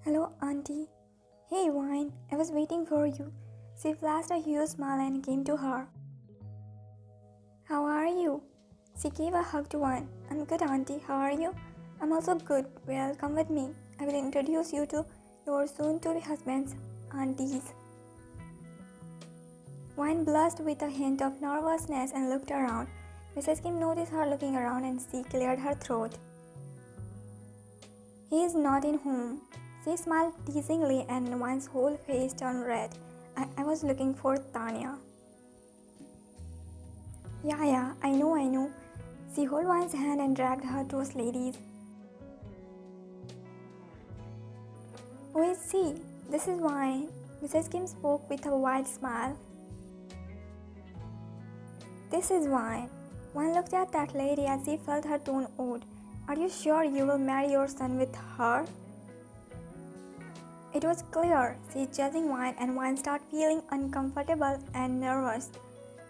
Hello, Auntie. Hey, Wine, I was waiting for you. She flashed a huge smile and came to her. How are you? She gave a hug to Wine. I'm good, Auntie. How are you? I'm also good. Well, come with me. I will introduce you to your soon-to-be husband's aunties. Wine blushed with a hint of nervousness and looked around. Mrs. Kim noticed her looking around and she cleared her throat. He is not in home. She smiled teasingly and Wine's whole face turned red. I was looking for Tanya. Yeah, I know. She held Wine's hand and dragged her to us ladies. Who is she? This is Wine. Mrs. Kim spoke with a wide smile. This is Wine. Wine looked at that lady as he felt her tone odd. Are you sure you will marry your son with her? It was clear she is judging Wine and Wine started feeling uncomfortable and nervous.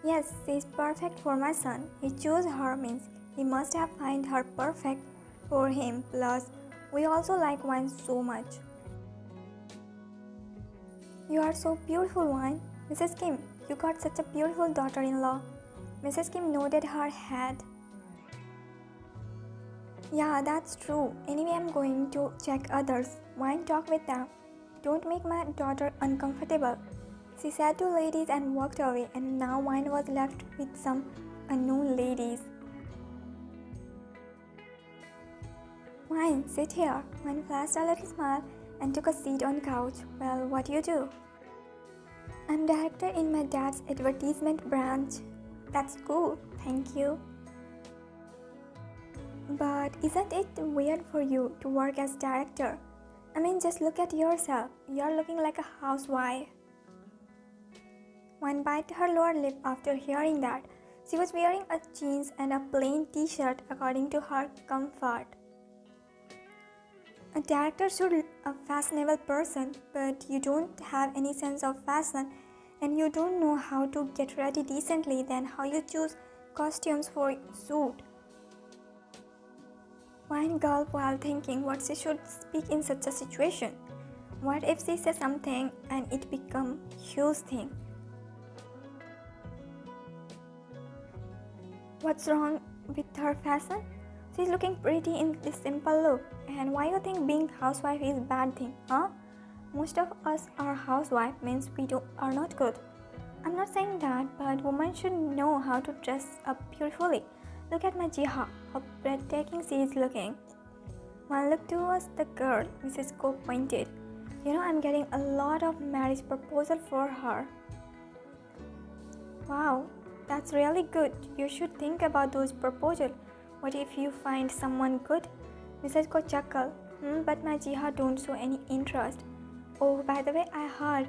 Yes, she is perfect for my son. He chose her means he must have found her perfect for him. Plus, we also like Wine so much. You are so beautiful, Wine. Mrs. Kim, you got such a beautiful daughter-in-law. Mrs. Kim nodded her head. Yeah, that's true. Anyway, I'm going to check others. Wine, talk with them. Don't make my daughter uncomfortable. She said to ladies and walked away, and now Wine was left with some unknown ladies. Wine, sit here. Wine flashed a little smile and took a seat on the couch. Well, what do you do? I'm director in my dad's advertisement branch. That's cool, thank you. But isn't it weird for you to work as director? I mean, just look at yourself. You're looking like a housewife. One bit her lower lip after hearing that. She was wearing a jeans and a plain t-shirt according to her comfort. A director should be a fashionable person, but you don't have any sense of fashion and you don't know how to get ready decently, then how you choose costumes for a suit. Wine gulped while thinking what she should speak in such a situation. What if she says something and it becomes a huge thing? What's wrong with her fashion? She's looking pretty in this simple look. And why you think being housewife is a bad thing, huh? Most of us are housewife means are not good. I'm not saying that, but women should know how to dress up beautifully. Look at my Jiha, how breathtaking she is looking. One look towards the girl, Mrs. Ko pointed. You know, I'm getting a lot of marriage proposal for her. Wow, that's really good. You should think about those proposals. What if you find someone good? Mrs. Ko chuckled. But my Jiha don't show any interest. Oh, by the way, I heard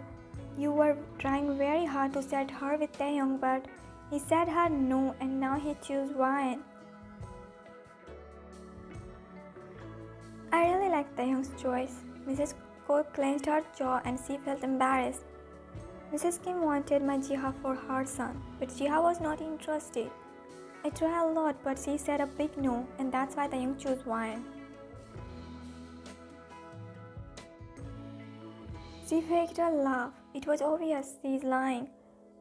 you were trying very hard to set her with Taehyung, but he said her no and now he chose Wine. I really like Taehyung's choice. Mrs. Ko clenched her jaw and she felt embarrassed. Mrs. Kim wanted my Jiha for her son, but Jiha was not interested. I tried a lot, but she said a big no, and that's why Taehyung chose Wine. She faked a laugh. It was obvious she's lying.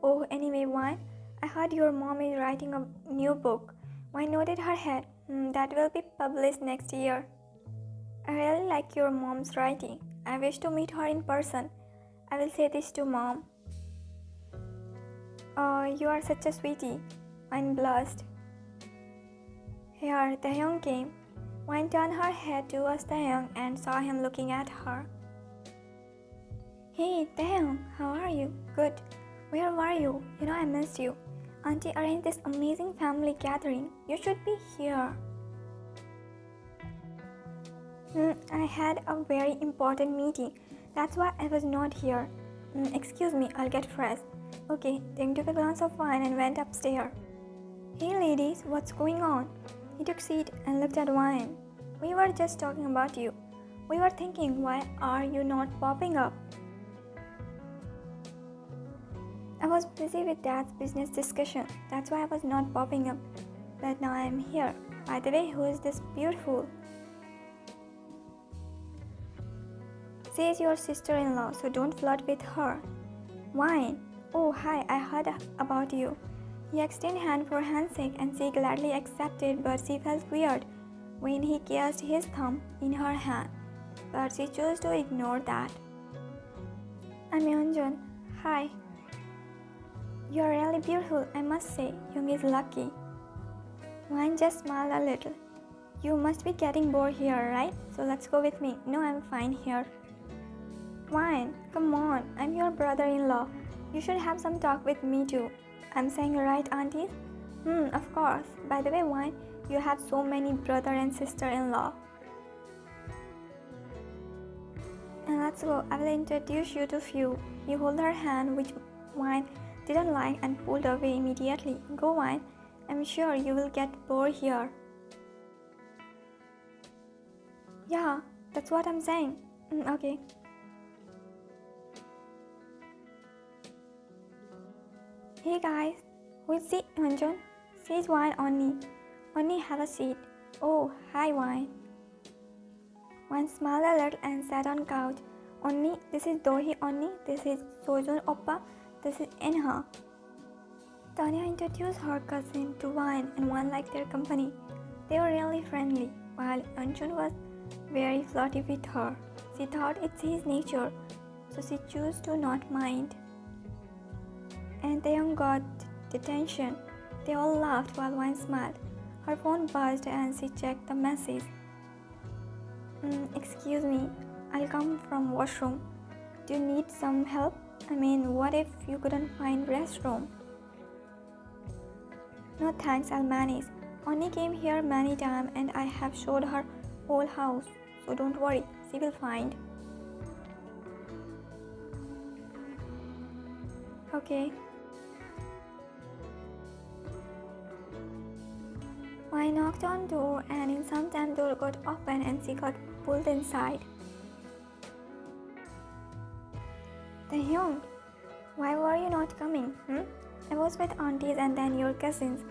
Oh, anyway, Wine, I heard your mom is writing a new book. Wine nodded her head. That will be published next year. I really like your mom's writing. I wish to meet her in person. I will say this to Mom. Oh, you are such a sweetie. Wine blushed. Here, Taehyung came. Wine turned her head towards Taehyung and saw him looking at her. Hey, Taehyung, how are you? Good. Where were you? You know I missed you. Auntie arranged this amazing family gathering. You should be here. I had a very important meeting. That's why I was not here. Excuse me, I'll get fresh. Okay, Taehyung took a glass of wine and went upstairs. Hey ladies, what's going on? He took a seat and looked at Wine. We were just talking about you. We were thinking, why are you not popping up? I was busy with Dad's business discussion. That's why I was not popping up. But now I am here. By the way, who is this beautiful? She is your sister-in-law, so don't flirt with her. Wine. Oh, hi, I heard about you. He extended hand for handshake and she gladly accepted, but she felt weird when he kissed his thumb in her hand. But she chose to ignore that. I'm Eunjoon. Hi. You're really beautiful, I must say. Young is lucky. Wine just smiled a little. You must be getting bored here, right? So let's go with me. No, I'm fine here. Wine, come on. I'm your brother-in-law. You should have some talk with me too. I'm saying right, aunties? Of course. By the way, Wine, you have so many brother and sister-in-law. And let's go. I will introduce you to few. He held her hand, which Wine didn't like, and pulled away immediately. Go, Wine. I'm sure you will get bored here. Yeah, that's what I'm saying. Okay. Hey guys, who is she, Eunjoon? She's Wine Onni. Onni, have a seat. Oh, hi Wine. Wine smiled a little and sat on couch. Onni, this is Dohi Onni. This is Sojun Oppa. This is Inha. Tanya introduced her cousin to Wine, and Wine liked their company. They were really friendly, while Eunjoon was very flirty with her. She thought it's his nature, so she chose to not mind. And Taehyung got detention. They all laughed while Wine smiled. Her phone buzzed and she checked the message. Excuse me, I'll come from washroom. Do you need some help? I mean, what if you couldn't find restroom? No thanks, I'll manage. Onni came here many times and I have showed her whole house. So don't worry, she will find. Okay. I knocked on door and in some time door got open and she got pulled inside. Taehyung, why were you not coming? I was with aunties and then your cousins.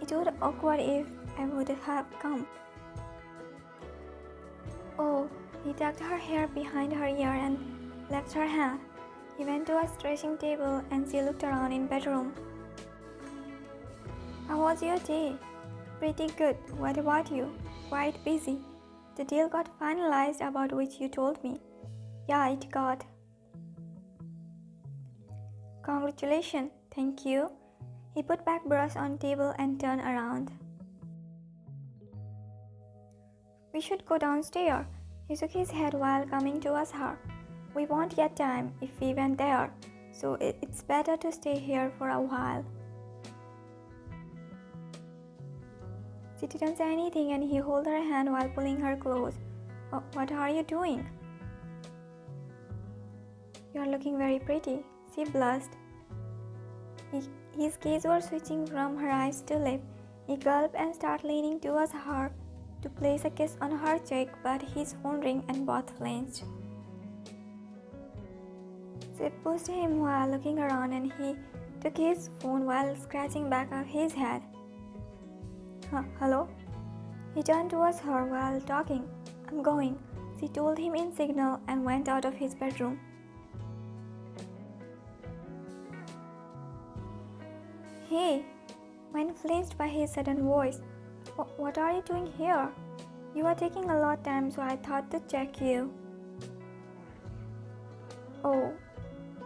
It would be awkward if I would have come. Oh, he tucked her hair behind her ear and left her hand. He went to a stretching table and she looked around in bedroom. How was your day? Pretty good. What about you? Quite busy. The deal got finalized about which you told me. Yeah, it got. Congratulations. Thank you. He put back brush on table and turned around. We should go downstairs. He shook his head while coming towards her. We won't get time if we went there, so it's better to stay here for a while. She didn't say anything and he held her hand while pulling her close. What are you doing? You're looking very pretty, she blushed. His gaze was switching from her eyes to lips. He gulped and started leaning towards her to place a kiss on her cheek, but his phone rang and both flinched. She pushed him while looking around and he took his phone while scratching back of his head. Hello? He turned towards her while talking. I'm going, she told him in signal and went out of his bedroom. Hey, Wine flinched by his sudden voice. What are you doing here? You are taking a lot of time, so I thought to check you. Oh,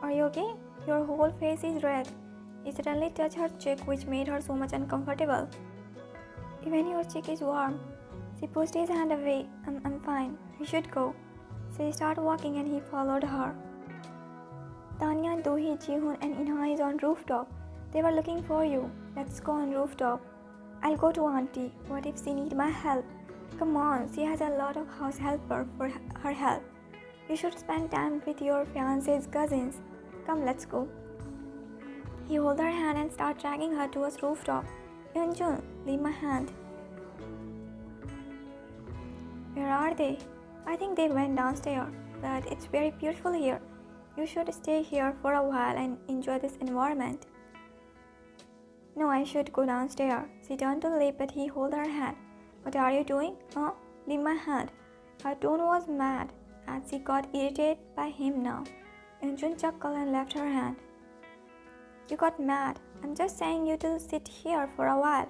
are you okay? Your whole face is red. He suddenly touched her cheek, which made her so much uncomfortable. Even your cheek is warm. She pushed his hand away. I'm fine. We should go. She started walking and he followed her. Tanya, Dohi, Jihoon and Inha is on rooftop. They were looking for you. Let's go on rooftop. I'll go to auntie. What if she needs my help? Come on, she has a lot of house helper for her help. You should spend time with your fiance's cousins. Come, let's go. He held her hand and started dragging her towards rooftop. Eunjoon, leave my hand. Where are they? I think they went downstairs, but it's very beautiful here. You should stay here for a while and enjoy this environment. No, I should go downstairs. She turned to leave, but he held her hand. What are you doing? Leave my hand. Her tone was mad. as she got irritated by him now. Eunjoon chuckled and left her hand. You got mad. I'm just saying you to sit here for a while.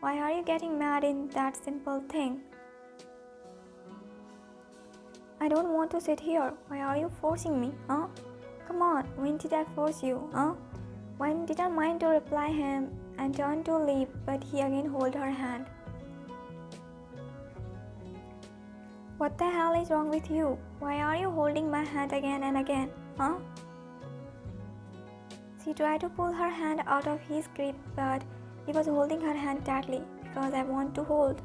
Why are you getting mad in that simple thing? I don't want to sit here. Why are you forcing me, huh? Come on, when did I force you, huh? When did I mind to reply him and turn to leave, but he again held her hand. What the hell is wrong with you? Why are you holding my hand again and again, huh? She tried to pull her hand out of his grip, but he was holding her hand tightly, because I want to hold.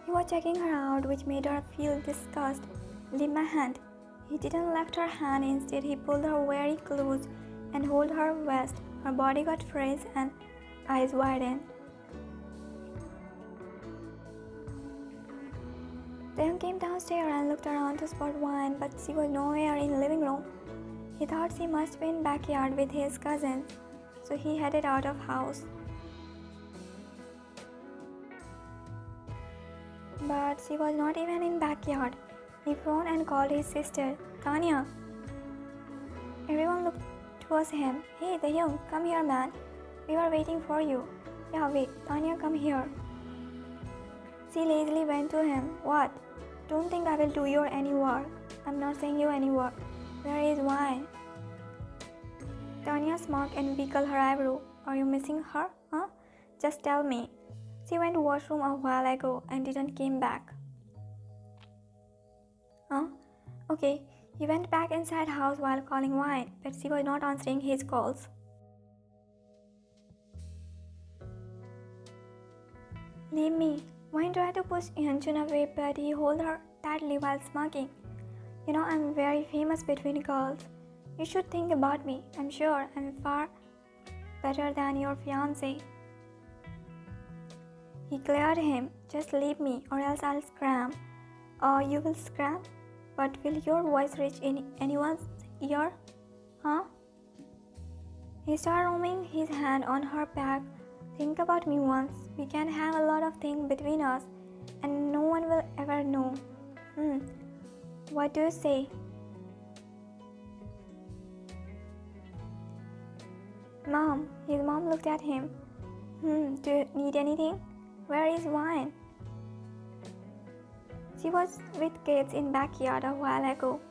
He was checking her out, which made her feel disgust. Leave my hand. He didn't lift her hand. Instead, he pulled her very close and held her waist. Her body got fresh and eyes widened. Taehyung came downstairs and looked around to spot Wine, but she was nowhere in the living room. He thought she must be in backyard with his cousins, so he headed out of house. But she was not even in backyard. He phoned and called his sister, Tanya. Everyone looked towards him. Hey, Taehyung, come here, man. We were waiting for you. Yeah, wait, Tanya, come here. She lazily went to him. What? Don't think I will do your any work. I'm not saying you any work. Where is Wine? Tanya smirked and wiggled her eyebrow. Are you missing her? Huh? Just tell me. She went to washroom a while ago and didn't came back. Huh? Okay. He went back inside house while calling Wine, but she was not answering his calls. Leave me. Wine tried to push Eunjoon away, but he held her tightly while smirking. You know, I'm very famous between girls. You should think about me. I'm sure I'm far better than your fiance. He glared at him. Just leave me or else I'll scream. Or you will scream? But will your voice reach in anyone's ear? Huh? He started roaming his hand on her back. Think about me once. We can have a lot of things between us and no one will ever know. What do you say? Mom. His mom looked at him. Do you need anything? Where is Wine? She was with kids in backyard a while ago.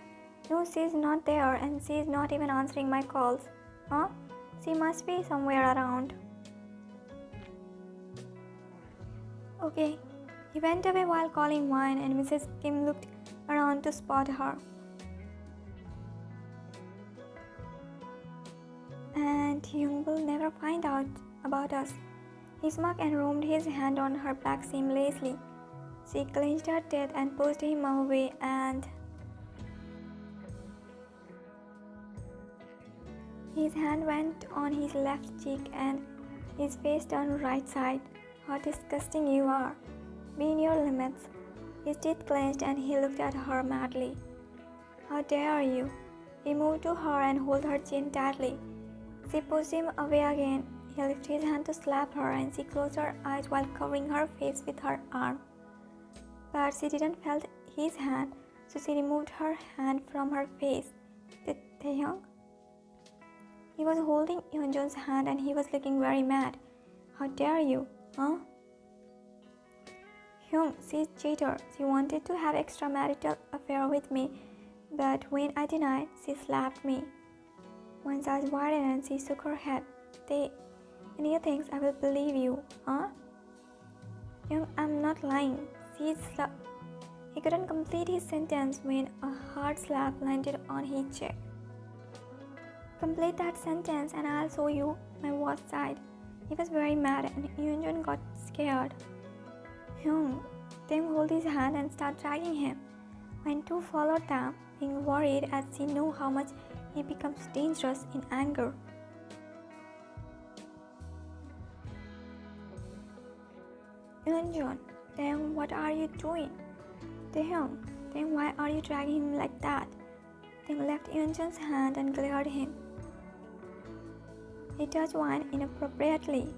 No, she's not there and she's not even answering my calls. Huh? She must be somewhere around. Okay. He went away while calling Wine and Mrs. Kim looked around to spot her. And Taehyung will never find out about us. He smirked and roamed his hand on her back seamlessly. She clenched her teeth and pushed him away and his hand went on his left cheek and his face turned right side. How disgusting you are. Be in your limits. His teeth clenched and he looked at her madly. How dare you? He moved to her and held her chin tightly. She pushed him away again. He lifted his hand to slap her and she closed her eyes while covering her face with her arm. But she didn't feel his hand, so she removed her hand from her face. Did Taehyung? He was holding Eunjoon's hand and he was looking very mad. How dare you, huh? Hyung, she's cheater. She wanted to have extramarital affair with me, but when I denied, she slapped me. Once I was widened and she shook her head. And you think I will believe you, huh? Hyung, I'm not lying. He couldn't complete his sentence when a hard slap landed on his cheek. Complete that sentence and I'll show you my worst side. He was very mad and Eunjoon got scared. Hyung, Taehyung held his hand and started dragging him. When two followed them, being worried as she knew how much he becomes dangerous in anger. Eunjoon, Taehyung, what are you doing? Taehyung, why are you dragging him like that? Taehyung left Eunjoon's hand and glared at him. He touched Wine inappropriately.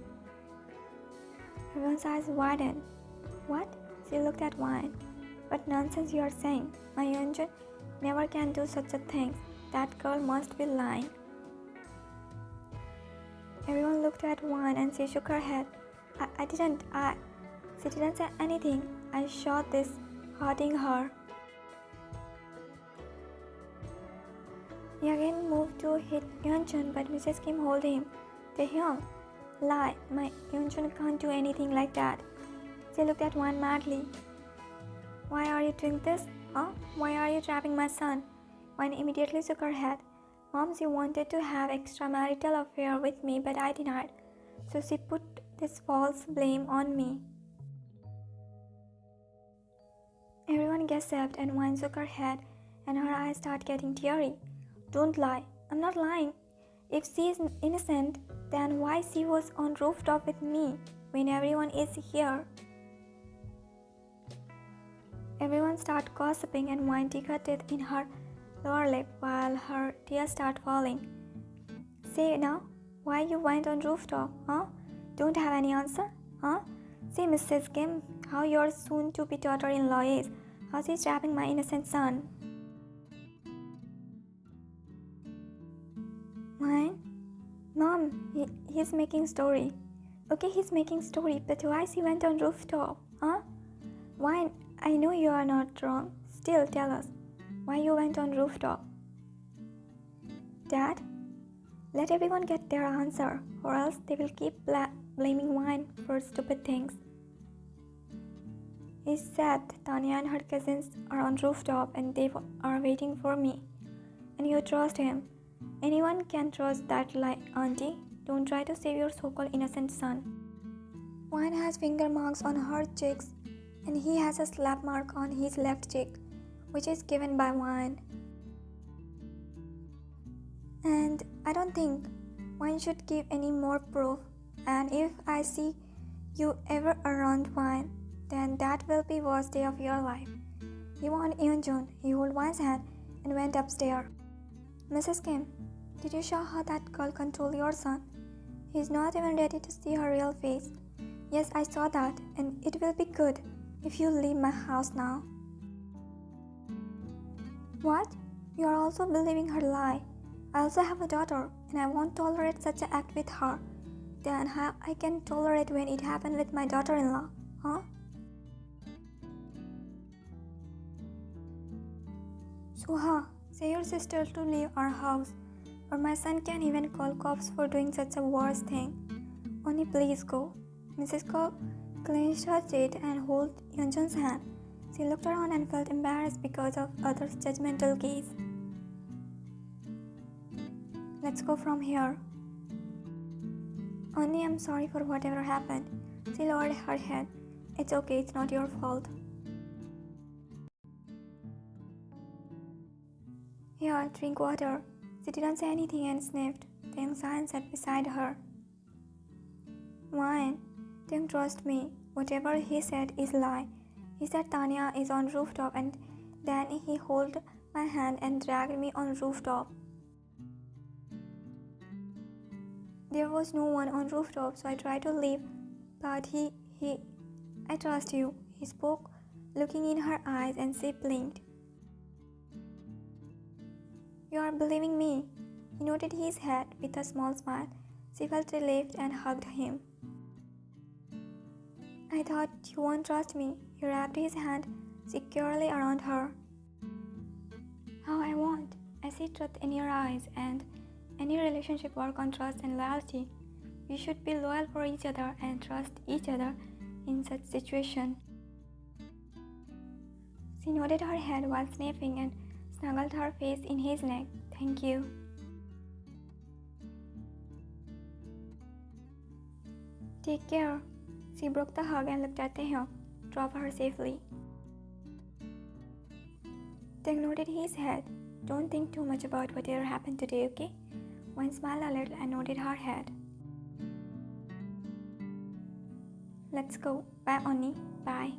Everyone's eyes widened. What? She looked at Wine. What nonsense you are saying. My Eunjoon never can do such a thing. That girl must be lying. Everyone looked at Wan and she shook her head. She didn't say anything. I shot this, hurting her. He again moved to hit Eunjoon, but Mrs. Kim held him. Taehyung, lie. My Eunjoon can't do anything like that. She looked at Wan madly. Why are you doing this? Huh? Why are you trapping my son? Wan immediately shook her head. Mom, she wanted to have extramarital affair with me, but I denied. So she put this false blame on me. Everyone gasped and Wan shook her head and her eyes started getting teary. Don't lie. I'm not lying. If she is innocent, then why she was on rooftop with me when everyone is here? Everyone started gossiping and Wan took her teeth in her lower lip while her tears started falling. Say now, why you went on rooftop, huh? Don't have any answer, huh? See, Mrs. Kim, how your soon-to-be daughter-in-law is. How she's trapping my innocent son. Mine? Mom, he's making story. Okay, he's making story, but why she went on rooftop, huh? Why? I know you are not wrong. Still, tell us why you went on rooftop. Dad, let everyone get their answer, or else they will keep blaming Wine for stupid things. He said Tanya and her cousins are on rooftop and they are waiting for me. And you trust him. Anyone can trust that lie, Auntie. Don't try to save your so-called innocent son. Wine has finger marks on her cheeks and he has a slap mark on his left cheek, which is given by Wine. And I don't think Wine should give any more proof. And if I see you ever around Wine, then that will be worst day of your life. He warned Eunjoon. He held Wine's hand and went upstairs. Mrs. Kim, did you show her that girl control your son? He's not even ready to see her real face. Yes, I saw that, and it will be good if you leave my house now. What? You are also believing her lie. I also have a daughter, and I won't tolerate such an act with her. Then how I can tolerate when it happened with my daughter-in-law, huh? Suha, say your sister to leave our house, or my son can even call cops for doing such a worse thing. Only please go. Mrs. Cobb clenched her teeth and held Eunjoon's hand. She looked around and felt embarrassed because of others' judgmental gaze. Let's go from here. Only I'm sorry for whatever happened. She lowered her head. It's okay, it's not your fault. Here, drink water. She didn't say anything and sniffed. Taehyung sat beside her. Wine. Taehyung, trust me. Whatever he said is lie. He said Tanya is on rooftop and then he held my hand and dragged me on rooftop. There was no one on rooftop, so I tried to leave, but I trust you. He spoke, looking in her eyes, and she blinked. You are believing me. He nodded his head with a small smile. She felt relieved and hugged him. I thought you won't trust me. He wrapped his hand securely around her. How I won't. I see truth in your eyes, and any relationship works on trust and loyalty. We should be loyal for each other and trust each other in such situation. She nodded her head while sniffing and snuggled her face in his neck. Thank you. Take care. She broke the hug and looked at Taehyung. Drop her safely. Taehyung nodded his head. Don't think too much about whatever happened today, okay? One smiled a little and nodded her head. Let's go. Bye, Oni. Bye.